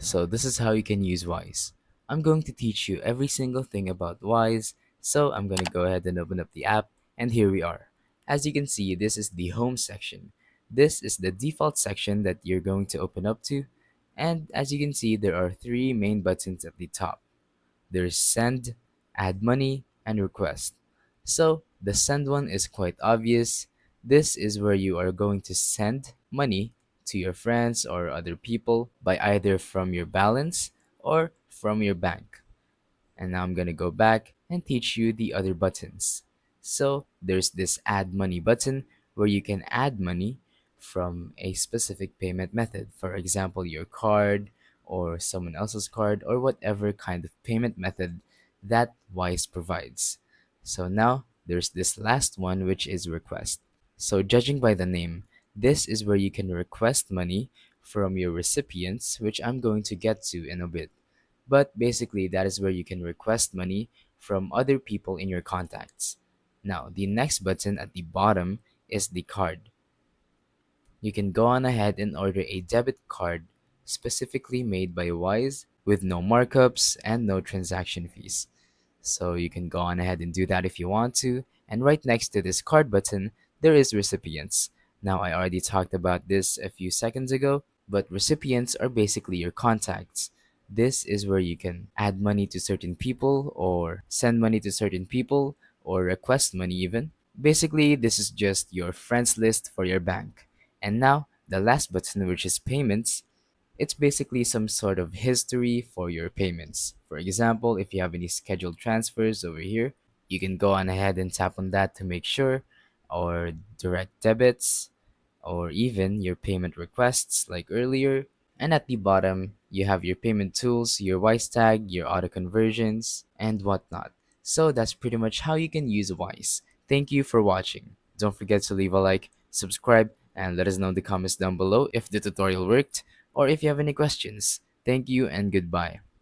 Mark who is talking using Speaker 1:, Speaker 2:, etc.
Speaker 1: So this is how you can use Wise. I'm going to teach you every single thing about Wise, so I'm going to go ahead and open up the app, and here we are. As you can see, this is the home section. This is the default section that you're going to open up to, and as you can see, there are three main buttons at the top. There's send, add money, and request. So the send one is quite obvious. This is where you are going to send money to your friends or other people by either from your balance or from your bank. And now I'm gonna go back and teach you the other buttons. So there's this add money button where you can add money from a specific payment method. For example, your card or someone else's card or whatever kind of payment method that Wise provides. So now there's this last one, which is request. So judging by the name, this is where you can request money from your recipients, which I'm going to get to in a bit. But basically, that is where you can request money from other people in your contacts. Now, the next button at the bottom is the card. You can go on ahead and order a debit card specifically made by Wise with no markups and no transaction fees. So you can go on ahead and do that if you want to. And right next to this card button, there is recipients. Now, I already talked about this a few seconds ago, but recipients are basically your contacts. This is where you can add money to certain people or send money to certain people or request money even. Basically, this is just your friends list for your bank. And now, the last button, which is payments, it's basically some sort of history for your payments. For example, if you have any scheduled transfers over here, you can go on ahead and tap on that to make sure, or direct debits, or even your payment requests like earlier. And at the bottom, you have your payment tools, your Wise tag, your auto conversions, and whatnot. So that's pretty much how you can use Wise. Thank you for watching. Don't forget to leave a like, subscribe, and let us know in the comments down below if the tutorial worked or if you have any questions. Thank you and goodbye.